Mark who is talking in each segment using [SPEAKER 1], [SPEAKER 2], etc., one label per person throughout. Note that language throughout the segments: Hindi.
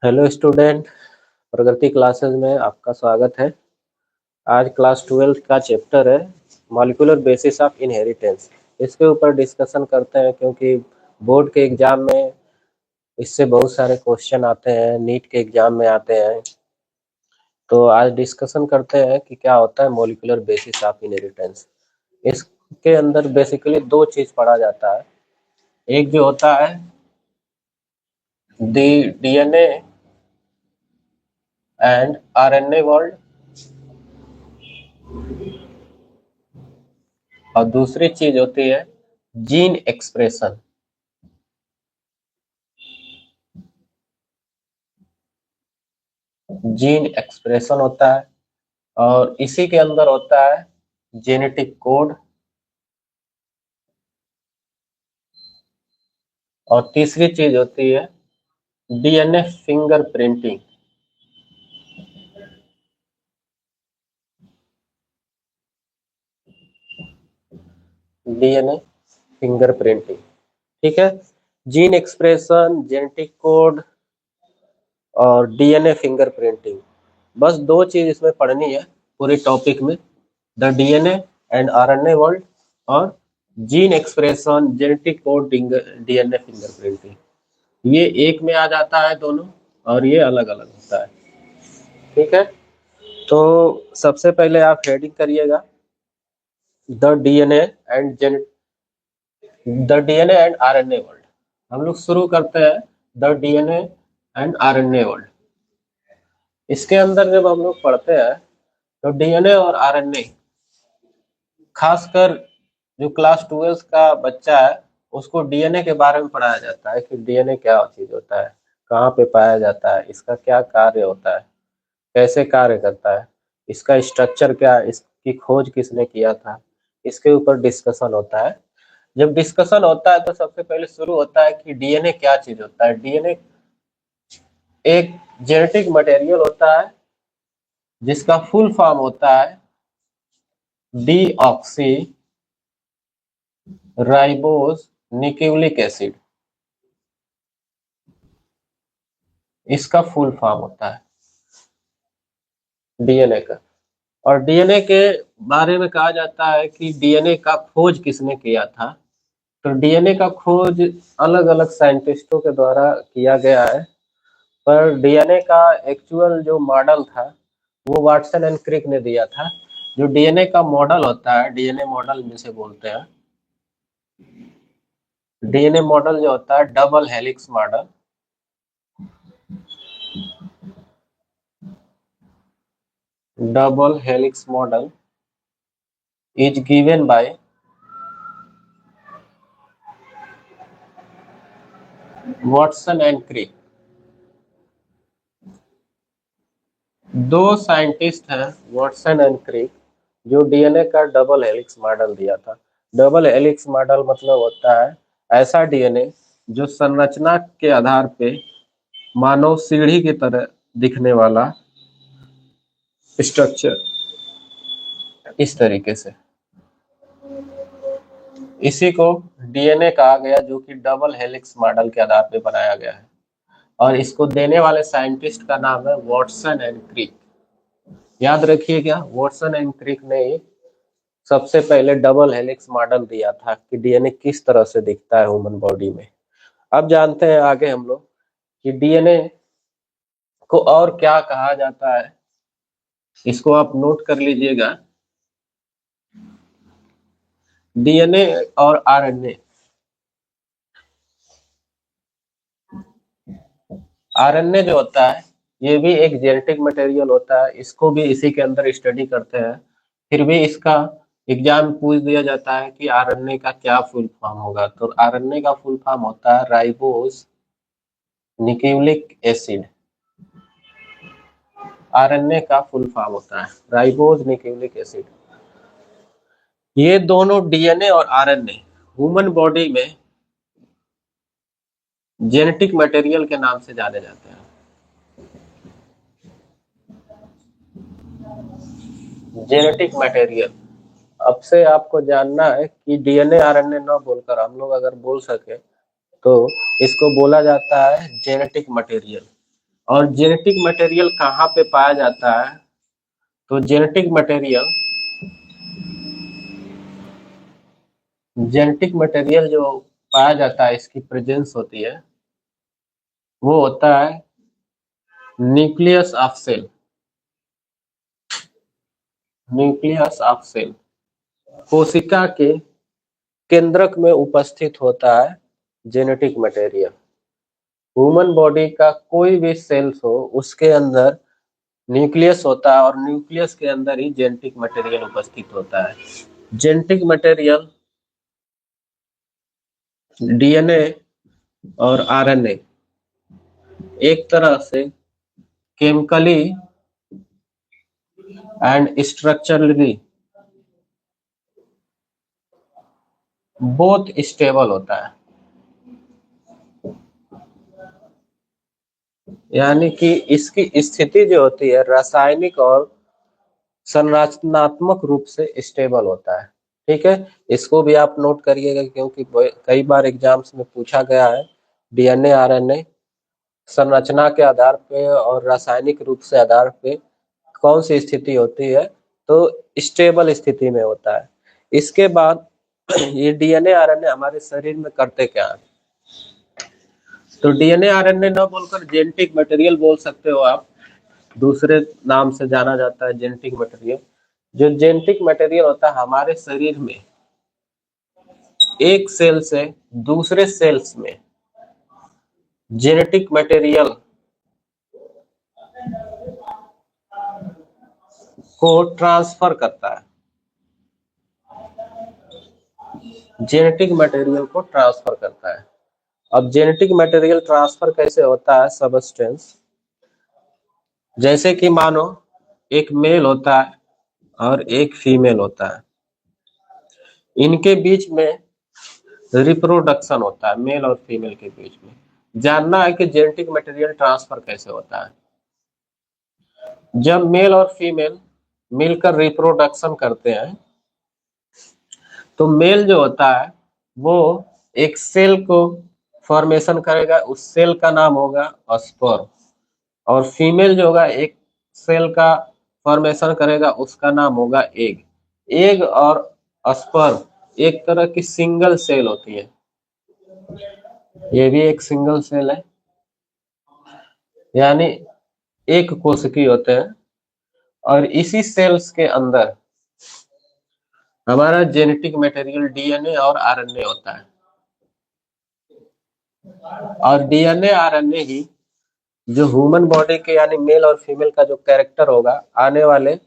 [SPEAKER 1] Hello student. प्रगति क्लासेस में आपका स्वागत है। आज क्लास 12 का चैप्टर है मॉलिक्यूलर बेसिस ऑफ इनहेरिटेंस। इसके ऊपर डिस्कशन करते हैं क्योंकि बोर्ड के एग्जाम में इससे बहुत सारे क्वेश्चन आते हैं, नीट के एग्जाम में आते हैं। तो आज डिस्कशन करते हैं कि क्या होता है मॉलिक्यूलर बेसिस ऑफ इनहेरिटेंस। इसके अंदर बेसिकली दो चीज पढ़ा जाता है। एक जो होता है दी डीएनए एंड आरएनए वर्ल्ड, और दूसरी चीज होती है जीन एक्सप्रेशन। जीन एक्सप्रेशन होता है और इसी के अंदर होता है जेनेटिक कोड, और तीसरी चीज होती है DNA finger printing. DNA finger printing, ठीक है। जीन एक्सप्रेशन, जेनेटिक कोड और डीएनए फिंगर प्रिंटिंग, बस दो चीज इसमें पढ़नी है पूरे टॉपिक में। The DNA and RNA world और gene expression, genetic code, DNA finger printing. ये एक में आ जाता है दोनों, और ये अलग अलग होता है, ठीक है। तो सबसे पहले आप हेडिंग करिएगा the DNA and RNA world. हम लोग शुरू करते हैं the DNA and RNA world. इसके अंदर जब हम लोग पढ़ते हैं तो डीएनए और आरएनए, खासकर जो क्लास 12 का बच्चा है उसको डीएनए के बारे में पढ़ाया जाता है कि डीएनए क्या चीज होता है, कहाँ पे पाया जाता है, इसका क्या कार्य होता है, कैसे कार्य करता है, इसका स्ट्रक्चर क्या है, इसकी खोज किसने किया था, इसके ऊपर डिस्कशन होता है। जब डिस्कशन होता है तो सबसे पहले शुरू होता है कि डीएनए क्या चीज होता है। डीएनए एक जेनेटिक मटेरियल होता है जिसका फुल फॉर्म होता है डीऑक्सी राइबोज न्यूक्लिक एसिड। इसका फुल फॉर्म होता है डीएनए का। और डीएनए के बारे में कहा जाता है कि डीएनए का खोज किसने किया था। तो डीएनए का खोज अलग अलग साइंटिस्टों के द्वारा किया गया है, पर डीएनए का एक्चुअल जो मॉडल था वो वाटसन एंड क्रिक ने दिया था। जो डीएनए का मॉडल होता है, डीएनए मॉडल जिसे बोलते हैं, डीएनए मॉडल जो होता है double helix model, double helix model is given by Watson and Crick. दो साइंटिस्ट हैं वाटसन एंड क्रिक जो डीएनए का डबल हेलिक्स मॉडल दिया था। डबल हेलिक्स मॉडल मतलब होता है ऐसा डीएनए जो संरचना के आधार पे मानव सीढ़ी की तरह दिखने वाला स्ट्रक्चर, इस तरीके से, इसी को डीएनए कहा गया, जो कि डबल हेलिक्स मॉडल के आधार पे बनाया गया है। और इसको देने वाले साइंटिस्ट का नाम है वाटसन एंड क्रिक। याद रखिए, क्या वाटसन एंड क्रिक ने सबसे पहले डबल हेलिक्स मॉडल दिया था कि डीएनए किस तरह से दिखता है ह्यूमन बॉडी में। अब जानते हैं आगे हम लोग कि डीएनए को और क्या कहा जाता है। इसको आप नोट कर लीजिएगा। डीएनए और आरएनए, आरएनए जो होता है ये भी एक जेनेटिक मटेरियल होता है, इसको भी इसी के अंदर स्टडी करते हैं। फिर भी इसका एग्जाम पूछ दिया जाता है कि आरएनए का क्या फुल फॉर्म होगा। तो आरएनए का फुल फॉर्म होता है राइबोज न्यूक्लिक एसिड। आरएनए का फुल फॉर्म होता है राइबोज न्यूक्लिक एसिड। ये दोनों डीएनए और आरएनए ह्यूमन बॉडी में जेनेटिक मटेरियल के नाम से जाने जाते हैं। जेनेटिक मटेरियल, अब से आपको जानना है कि डीएनए आरएनए न बोलकर हम लोग अगर बोल सके तो इसको बोला जाता है जेनेटिक मटेरियल। और जेनेटिक मटेरियल कहाँ पे पाया जाता है? तो जेनेटिक मटेरियल जो पाया जाता है, इसकी प्रेजेंस होती है, वो होता है nucleus of cell. Nucleus of cell कोशिका के केंद्रक में उपस्थित होता है जेनेटिक मटेरियल। ह्यूमन बॉडी का कोई भी सेल्स हो, उसके अंदर न्यूक्लियस होता है और न्यूक्लियस के अंदर ही जेनेटिक मटेरियल उपस्थित होता है। जेनेटिक मटेरियल डीएनए और आरएनए एक तरह से chemically and structurally both stable होता है। यानी कि इसकी स्थिति जो होती है रासायनिक और संरचनात्मक रूप से स्टेबल होता है। ठीक है, इसको भी आप नोट करिएगा क्योंकि कई बार एग्जाम्स में पूछा गया है। डीएनए आरएनए संरचना के आधार पे और रासायनिक रूप से आधार पे कौन सी स्थिति होती है, तो स्टेबल स्थिति में होता है। इसके बाद ये डीएनए आरएनए हमारे शरीर में करते क्या है? तो डीएनए आरएनए न बोलकर जेनेटिक मटेरियल बोल सकते हो आप, दूसरे नाम से जाना जाता है जेनेटिक मटेरियल। जो जेनेटिक मटेरियल होता है हमारे शरीर में एक सेल से दूसरे सेल्स में जेनेटिक मटेरियल को ट्रांसफर करता है। जेनेटिक मटेरियल को ट्रांसफर करता है। अब जेनेटिक मटेरियल ट्रांसफर कैसे होता है? सबस्टेंस, जैसे कि मानो एक मेल होता है और एक फीमेल होता है, इनके बीच में रिप्रोडक्शन होता है, मेल और फीमेल के बीच में। जानना है कि जेनेटिक मटेरियल ट्रांसफर कैसे होता है। जब मेल और फीमेल मिलकर रिप्रोडक्शन करते हैं तो मेल जो होता है वो एक सेल को फॉर्मेशन करेगा, उस सेल का नाम होगा स्पर्म। और फीमेल जो होगा एक सेल का फॉर्मेशन करेगा, उसका नाम होगा एग। एग और स्पर्म एक तरह की सिंगल सेल होती है, ये भी एक सिंगल सेल है, यानी एक कोशिकी होते हैं। और इसी सेल्स के अंदर हमारा जेनेटिक मटेरियल डीएनए और आरएनए होता है। और डीएनए आरएनए ही जो ह्यूमन बॉडी के यानी मेल और फीमेल का जो कैरेक्टर होगा आने वाले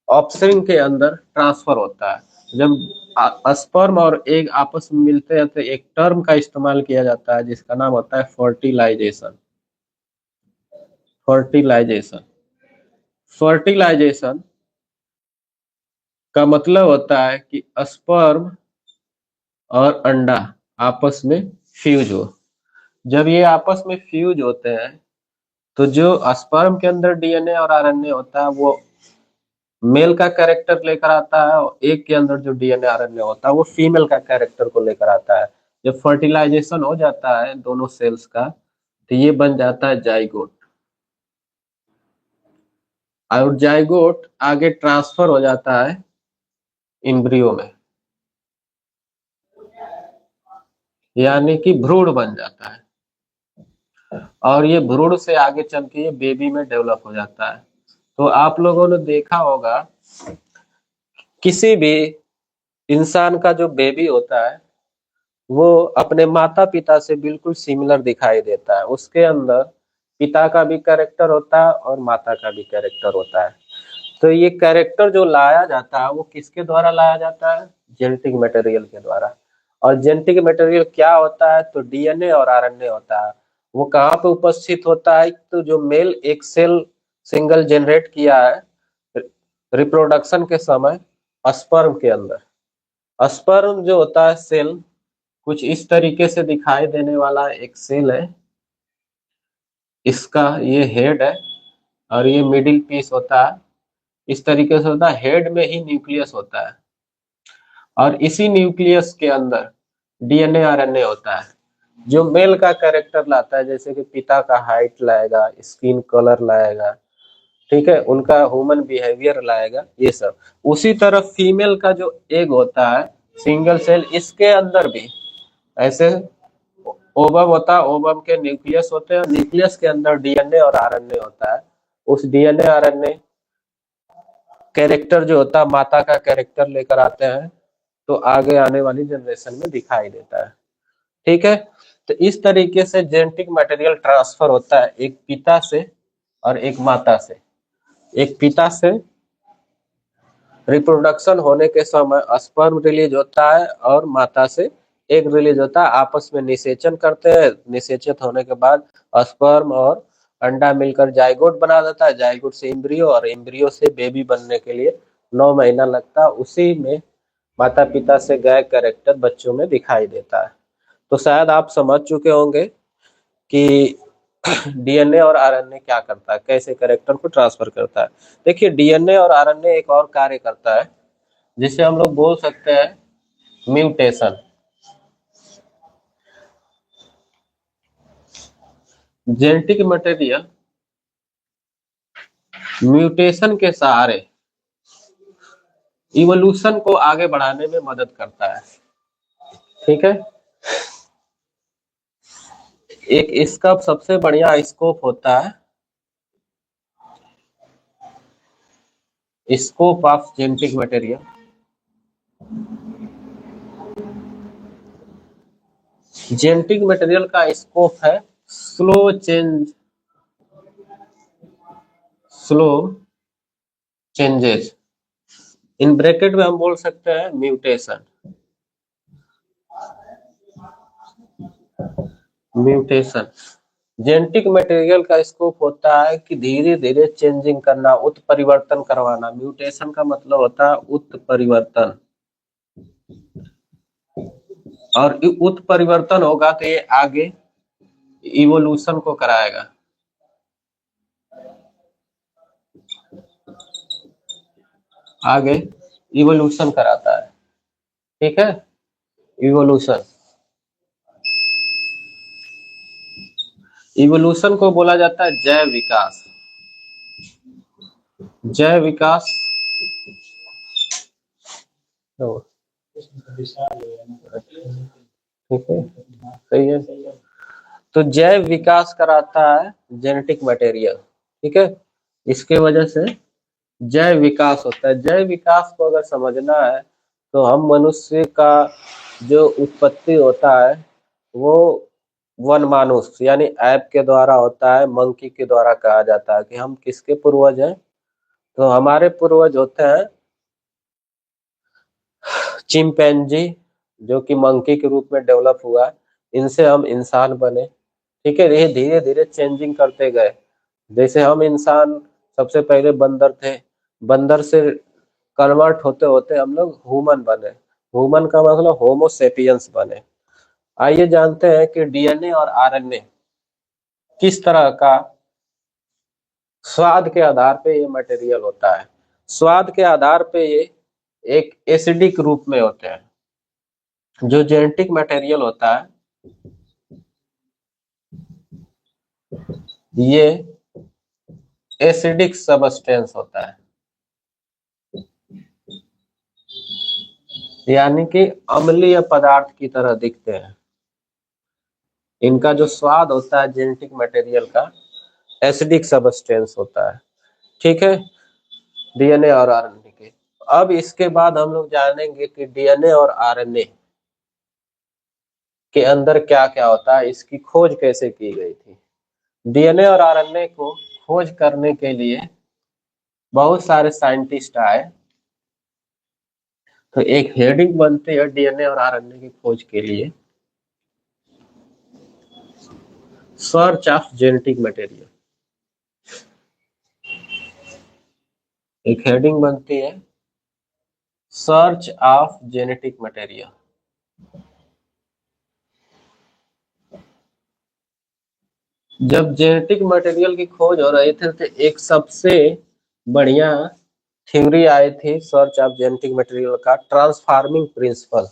[SPEAKER 1] ऑप्शनिंग के अंदर ट्रांसफर होता है। जब स्पर्म और एग आपस में मिलते हैं तो एक टर्म का इस्तेमाल किया जाता है जिसका नाम होता है फर्टिलाइजेशन। फर्टिलाइजेशन फर्टिलाइजेशन का मतलब होता है कि स्पर्म और अंडा आपस में फ्यूज हो। जब ये आपस में फ्यूज होते हैं तो जो स्पर्म के अंदर डीएनए और आरएनए होता है वो मेल का कैरेक्टर लेकर आता है, और एक के अंदर जो डीएनए आरएनए होता है वो फीमेल का कैरेक्टर को लेकर आता है। जब फर्टिलाइजेशन हो जाता है दोनों सेल्स का तो ये बन जाता है जाइगोट। और जाइगोट आगे ट्रांसफर हो जाता है इम्ब्रियो में, यानी कि भ्रूण बन जाता है। और ये भ्रूण से आगे चल के ये बेबी में डेवलप हो जाता है। तो आप लोगों ने देखा होगा किसी भी इंसान का जो बेबी होता है वो अपने माता पिता से बिल्कुल सिमिलर दिखाई देता है। उसके अंदर पिता का भी कैरेक्टर होता है और माता का भी कैरेक्टर होता है। तो ये कैरेक्टर जो लाया जाता है वो किसके द्वारा लाया जाता है? जेनेटिक मटेरियल के द्वारा। और जेनेटिक मटेरियल क्या होता है? तो डीएनए और आरएनए होता है। वो कहाँ पे उपस्थित होता है? तो जो मेल एक सेल सिंगल जनरेट किया है रिप्रोडक्शन के समय स्पर्म के अंदर। स्पर्म जो होता है सेल कुछ इस तरीके से दिखाई देने वाला एक सेल है। इसका ये हेड है और ये मिडिल पीस होता है। इस तरीके से होता है, हेड में ही न्यूक्लियस होता है और इसी न्यूक्लियस के अंदर डीएनए आरएनए होता है। जो मेल का कैरेक्टर लाता है, जैसे कि पिता का हाइट लाएगा, स्किन कलर लाएगा, ठीक है, उनका ह्यूमन बिहेवियर लाएगा, ये सब। उसी तरह फीमेल का जो एग होता है सिंगल सेल, इसके अंदर भी ऐसे ओवम होता है, ओवम के न्यूक्लियस होते हैं, न्यूक्लियस के अंदर डीएनए और आरएनए होता है। उस डीएनए आरएनए कैरेक्टर जो होता है माता का कैरेक्टर लेकर आते हैं, तो आगे आने वाली जनरेशन में दिखाई देता है। ठीक है, तो इस तरीके से जेनेटिक मटेरियल ट्रांसफर होता है एक पिता से और एक माता से। एक पिता से रिप्रोडक्शन होने के समय स्पर्म रिलीज होता है और माता से एग रिलीज होता है, आपस में निषेचन करते हैं, निषेचित होने के बाद स्पर्म और अंडा मिलकर जाइगोट बना देता है, जाइगोट से एम्ब्रियो और एम्ब्रियो से बेबी बनने के लिए 9 महीना लगता है। उसी में माता पिता से गए कैरेक्टर बच्चों में दिखाई देता है। तो शायद आप समझ चुके होंगे कि डीएनए और आरएनए क्या करता है, कैसे कैरेक्टर को ट्रांसफर करता है। देखिए, डीएनए और आरएनए एक और कार्य करता है जिसे हम लोग बोल सकते हैं म्यूटेशन। जेनेटिक मटेरियल म्यूटेशन के सहारे इवोल्यूशन को आगे बढ़ाने में मदद करता है। ठीक है, एक इसका सबसे बढ़िया स्कोप होता है scope of genetic material. Genetic material का स्कोप है slow change, slow changes, in bracket में हम बोल सकते हैं म्यूटेशन। म्यूटेशन जेनेटिक मटेरियल का स्कोप होता है कि धीरे धीरे चेंजिंग करना, उत्परिवर्तन करवाना। म्यूटेशन का मतलब होता है उत्परिवर्तन, और उत्परिवर्तन होगा तो ये आगे इवोल्यूशन को कराएगा। आगे इवोल्यूशन कराता है। ठीक है, इवोल्यूशन, इवोल्यूशन को बोला जाता है जैव विकास। जैव विकास ठीक है, सही है। तो जैव विकास कराता है जेनेटिक मटेरियल। ठीक है, इसके वजह से जैव विकास होता है। जैव विकास को अगर समझना है तो हम मनुष्य का जो उत्पत्ति होता है वो वन मानुष यानी ऐप के द्वारा होता है, मंकी के द्वारा कहा जाता है कि हम किसके पूर्वज हैं। तो हमारे पूर्वज होते हैं चिंपैंजी, जो कि मंकी के रूप में डेवलप हुआ, इनसे हम इंसान बने। ठीक है, ये धीरे धीरे चेंजिंग करते गए। जैसे हम इंसान सबसे पहले बंदर थे, बंदर से कन्वर्ट होते होते हम लोग ह्यूमन बने, ह्यूमन का मतलब होमो सेपियंस बने। आइए जानते हैं कि डीएनए और आरएनए किस तरह का स्वाद के आधार पे ये मटेरियल होता है। स्वाद के आधार पे ये एक एसिडिक रूप में होते हैं। जो जेनेटिक मटेरियल होता है ये एसिडिक सबस्टेंस होता है, यानी कि अम्लीय पदार्थ की तरह दिखते हैं। इनका जो स्वाद होता है जेनेटिक मटेरियल का एसिडिक सबस्टेंस होता है। ठीक है, डीएनए और आरएनए के। अब इसके बाद हम लोग जानेंगे कि डीएनए और आरएनए के अंदर क्या क्या होता है, इसकी खोज कैसे की गई थी। डीएनए और आरएनए को खोज करने के लिए बहुत सारे साइंटिस्ट आए। तो एक हेडिंग बनती है डीएनए और आरएनए की खोज के लिए, सर्च ऑफ जेनेटिक मटेरियल। एक हेडिंग बनती है सर्च ऑफ जेनेटिक मटेरियल। जब जेनेटिक मटेरियल की खोज हो रही थी तो एक सबसे बढ़िया थ्योरी आई थी सर्च ऑफ जेनेटिक मटेरियल का, transforming principle.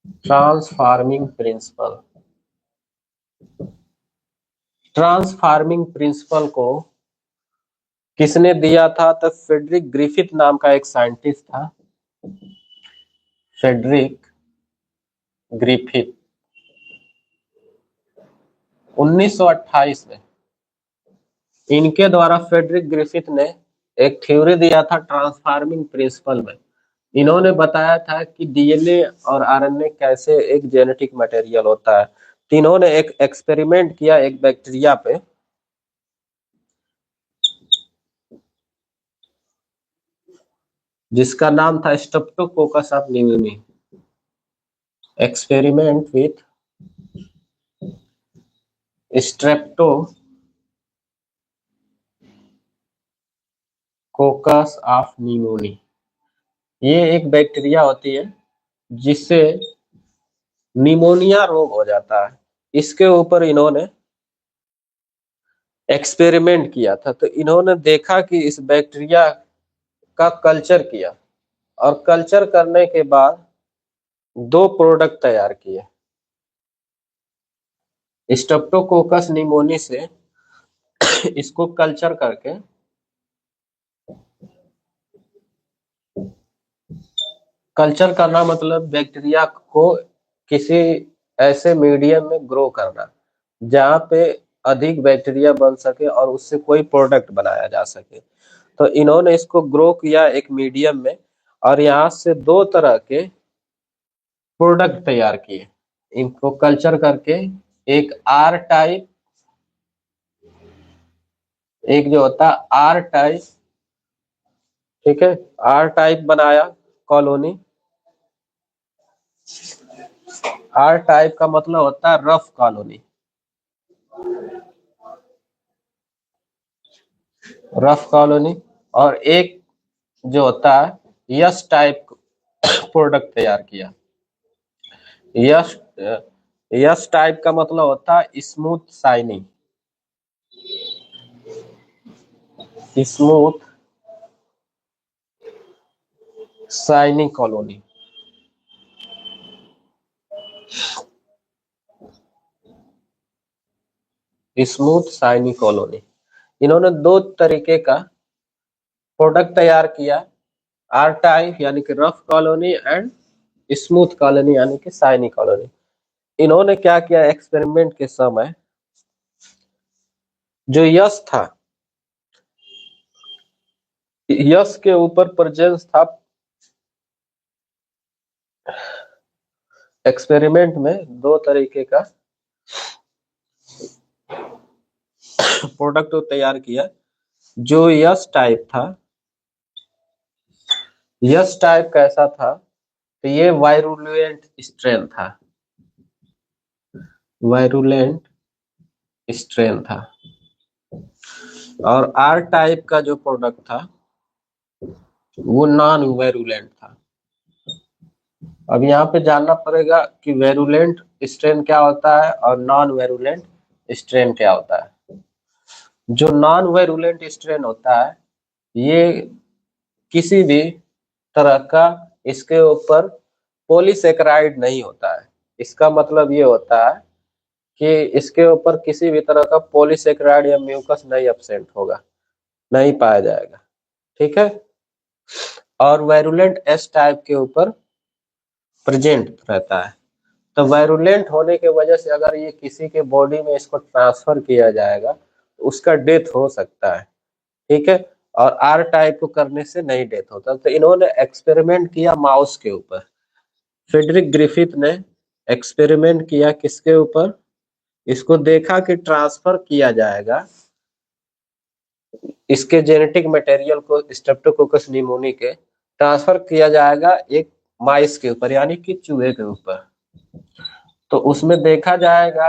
[SPEAKER 1] Transforming principle. Transforming principle को किसने दिया था? तो फ्रेडरिक ग्रिफिथ नाम का एक साइंटिस्ट था, फ्रेडरिक ग्रिफिथ। 1928 में इनके द्वारा फ्रेडरिक ग्रिफिथ ने एक थ्योरी दिया था ट्रांसफार्मिंग प्रिंसिपल में। इन्होंने बताया था कि डीएनए और आरएनए कैसे एक जेनेटिक मटेरियल होता है। तो इन्होंने एक एक्सपेरिमेंट किया एक बैक्टीरिया पे, जिसका नाम था Streptococcus of pneumoniae. Experiment with Streptococcus of pneumoniae. ये एक बैक्टीरिया होती है जिससे निमोनिया रोग हो जाता है। इसके ऊपर इन्होंने एक्सपेरिमेंट किया था। तो इन्होंने देखा कि इस बैक्टीरिया का कल्चर किया, और कल्चर करने के बाद दो प्रोडक्ट तैयार किए। स्ट्रेप्टोकोकस निमोनी से इसको कल्चर करके कल्चर करना मतलब बैक्टीरिया को किसी ऐसे मीडियम में ग्रो करना जहाँ पे अधिक बैक्टीरिया बन सके और उससे कोई प्रोडक्ट बनाया जा सके। तो इन्होंने इसको ग्रो किया एक मीडियम में, और यहाँ से दो तरह के प्रोडक्ट तैयार किए इनको कल्चर करके। एक आर टाइप, एक जो होता है आर टाइप, ठीक है, आर टाइप बनाया कॉलोनी। आर टाइप का मतलब होता है रफ कॉलोनी, रफ कॉलोनी। और एक जो होता है यस टाइप प्रोडक्ट तैयार किया। यस यस टाइप का मतलब होता है smooth shining, smooth shining colony. Smooth shining colony. इन्होंने दो तरीके का प्रोडक्ट तैयार किया, आर टाइप यानी कि rough colony and smooth colony यानी कि शाइनी कॉलोनी। इन्होंने क्या किया एक्सपेरिमेंट के समय, जो यश था, यश के ऊपर प्रेजेंस था एक्सपेरिमेंट में दो तरीके का प्रोडक्ट तैयार किया। जो यश टाइप था, यश टाइप कैसा था? तो ये वायरुलेंट स्ट्रेन था, वायरुलेंट स्ट्रेन था। और आर टाइप का जो प्रोडक्ट था वो नॉन वेरुलेंट था। अब यहाँ पे जानना पड़ेगा कि वेरुलेंट स्ट्रेन क्या होता है और नॉन वेरुलेंट स्ट्रेन क्या होता है। जो नॉन वेरुलेंट स्ट्रेन होता है ये किसी भी तरह का इसके ऊपर पॉलीसेकेराइड नहीं होता है। इसका मतलब ये होता है कि इसके ऊपर किसी भी तरह का पॉलीसेकेराइड या म्यूकस नहीं एब्सेंट होगा, नहीं पाया जाएगा, ठीक है। और वायरुलेंट एस टाइप के ऊपर प्रेजेंट रहता है। तो वायरुलेंट होने की वजह से अगर ये किसी के बॉडी में इसको ट्रांसफर किया जाएगा तो उसका डेथ हो सकता है, ठीक है। और आर टाइप को करने से नहीं डेथ होता। तो इन्होंने एक्सपेरिमेंट किया माउस के ऊपर। फ्रेडरिक ग्रिफिथ ने एक्सपेरिमेंट किया किसके ऊपर? इसको देखा कि ट्रांसफर किया जाएगा इसके जेनेटिक मटेरियल को स्ट्रेप्टोकोकस निमोनी के ट्रांसफर किया जाएगा एक माइस के ऊपर यानी कि चूहे के ऊपर। तो उसमें देखा जाएगा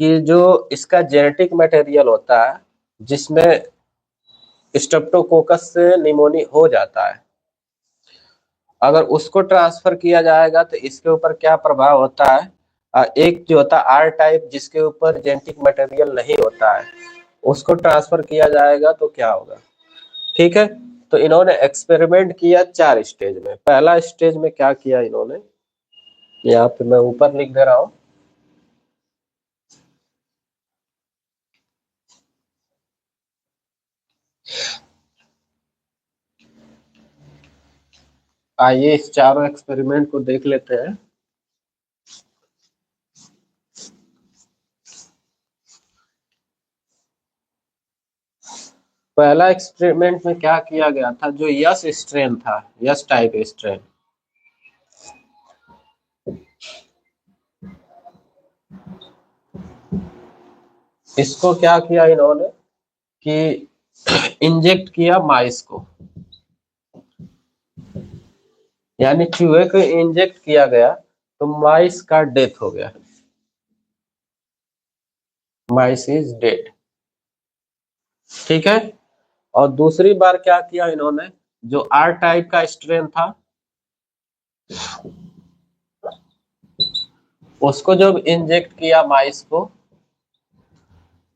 [SPEAKER 1] कि जो इसका जेनेटिक मटेरियल होता है जिसमें स्ट्रेप्टोकोकस से निमोनी हो जाता है, अगर उसको ट्रांसफर किया जाएगा तो इसके ऊपर क्या प्रभाव होता है। एक जो होता है आर टाइप जिसके ऊपर जेनेटिक मटेरियल नहीं होता है उसको ट्रांसफर किया जाएगा तो क्या होगा, ठीक है। तो इन्होंने एक्सपेरिमेंट किया 4 स्टेज में। पहला स्टेज में क्या किया इन्होंने, यहाँ पे मैं ऊपर लिख दे रहा हूँ। आइए इस चारों एक्सपेरिमेंट को देख लेते हैं। पहला एक्सपेरिमेंट में क्या किया गया था, जो यस स्ट्रेन था, यस टाइप स्ट्रेन, इसको क्या किया इन्होंने कि इंजेक्ट किया माइस को, यानी चूहे को इंजेक्ट किया गया तो माइस का डेथ हो गया, माइस इज डेड। ठीक है। और दूसरी बार क्या किया इन्होंने, जो आर टाइप का स्ट्रेन था उसको जब इंजेक्ट किया माइस को,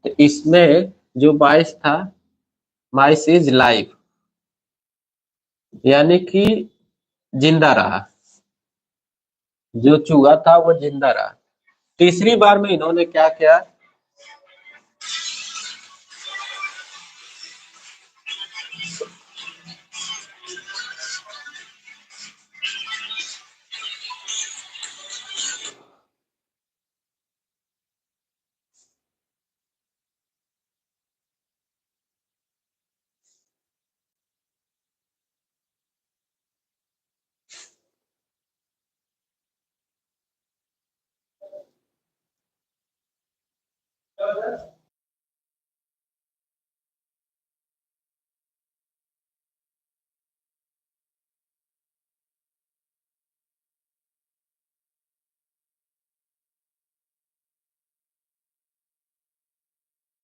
[SPEAKER 1] तो इसमें जो माइस था, माइस इज लाइव, यानी कि जिंदा रहा, जो चूहा था वो जिंदा रहा। तीसरी बार में इन्होंने क्या किया